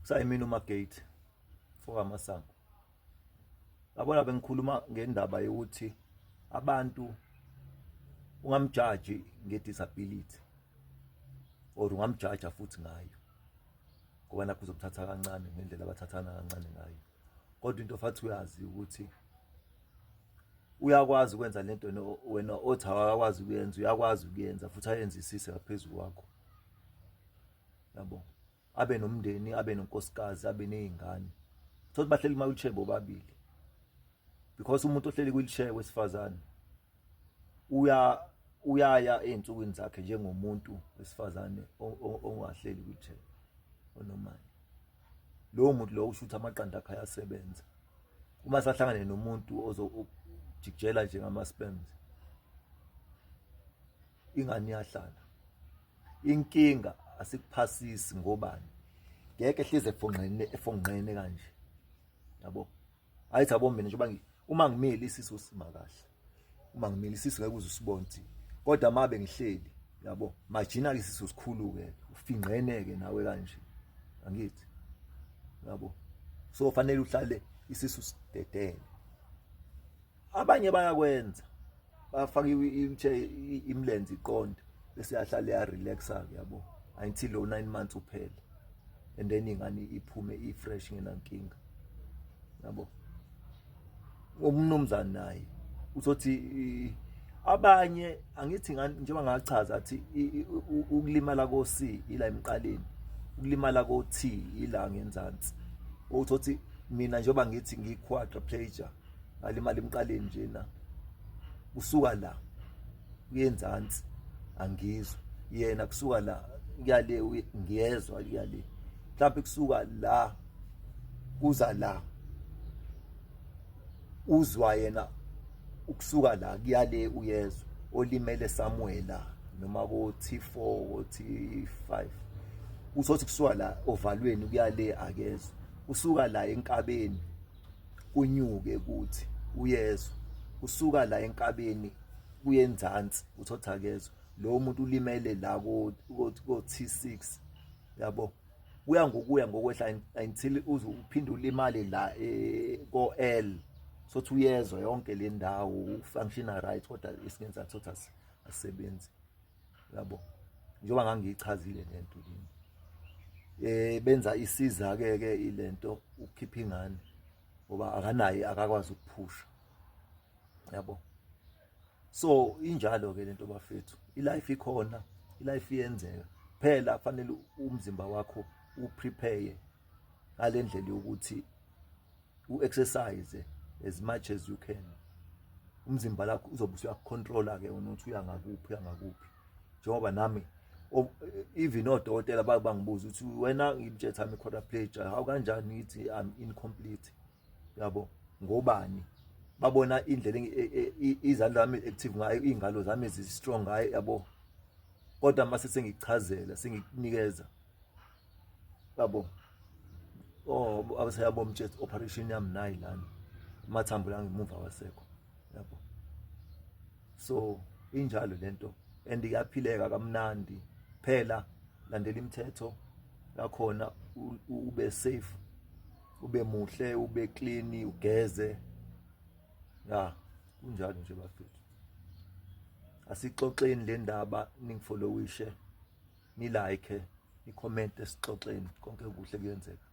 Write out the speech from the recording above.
Sayimina uMagate for amasango. Yabona bengikhuluma ngendaba yokuthi abantu ungamjaji ngedisability or ungamjaja futhi ngayo ngoba nakho uzomthatha kancane ngendlela abathathana kancane ngayo. Kodwa into fathi uyazi ukuthi uyakwazi ukwenza lento wena othi awakwazi ukuyenza, uyakwazi ukuyenza futhi ayenzisise ngaphezulu kwakho. Yabo, abe nomndeni, abe nonkosikazi, abe nezingane. Thothi bahleli ma-wheelchair bobabili, because umuntu ohleli kwi-wheelchair wesifazane uyaya ey'nsukwini zakhe njengomuntu wesifazane ongahleli kwi-wheelchair onomali. Lowo muntu lowo usho ukuthi amaqanda akhe ayasebenza. Uma sahlangane nomuntu ozojikijela nje ngama-sperms, ingane iyahlala. Inkinga asikuphasisi ngobani, ngeke hleze efonqene kanje. Yabo, ayithi yabo mina njengoba uma ngimile isisu sima kahle, uma ngimile isisu ngeke uze usibone thina, kodwa mabe ngihleli, yabo, majina-ke isisu sikhulu-ke, ufinqene-ke nawe kanje, angithi, yabo. So fanele uhlale isisu sidedele. Abanye bayakwenza, bafaka imilenze iqonde bese yahlala ya-relaxa-ke, yabo, until lo 9 months uphele, and then ingane iphume i-fresh ngenankinga, yabo. Umnumzane naye uzothi abanye angithi njengoba ngachaza athi ukulimala ko-C ila emqaleni, ukulimala ko-T ila ngenzansi. Uzothi mina njengoba ngithi ngi-quadriplegia ngalimala emqaleni njena, usuka la uyenzansi angizwa, yena kusuka la kuyale ngiyezwa kuyale, mhlawumbe kusuka la kuza la uzwa yena, ukusuka la kuyale uyezwa. Olimele Samuela noma ko-T4 ko-T5 uzothi kusuka la ovalweni kuyale akezwa, usuka la enkabeni kunyuke kuthi uyezwa, usuka la enkabeni kuyenzansi uthothi akezwa. Lo muntu ulimele la ko-T6, yabo, kuya ngokwehla until uze uphinde ulimale la ko-L, sothi uyezwa yonke le ndawo, ufunctiona right, kodwa isingenza thothi asisebenzi, yabo. Njengoba ngangiyichazile lento lini, benza isiza-ke ilento ukukhipha ingane ngoba akanaye, akakwazi ukuphusha, yabo. So injalo-ke lento bafethu, ilife ikhona, ilife iyenzeka, phela fanele umzimba wakho uprepare ngale ndlela yokuthi u-exercise as much as you can. Umzimba lakho uzobe usuyakucontrola-ke ukuthi uya ngakuphi. Njengoba nami even odokotela bangibuza ukuthi wena ngimtshela ami quadriplegia, hawu kanjani ngithi I'm incomplete, yabo. Ngobani? Babona indlela izandla zami active ngayo, iy'ngalo zami zi-strong ngayo, yabo. Kodwa mase sengichazela, sengikunikeza, yabo, abaseyabo mtshela operation yami nayi lana, amathambo la ngemuva wasekho, yabo. So injalo lento, and iyaphileka kamnandi. Phela landela imithetho yakhona, ube safe, ube muhle, ube clean, ugeze, ya, kunjalo nje bafethu. Asixoxeni le ndaba, ningifollowishe, ni-like, ni-comment, esixoxeni, konke kuhle kuyenzeka.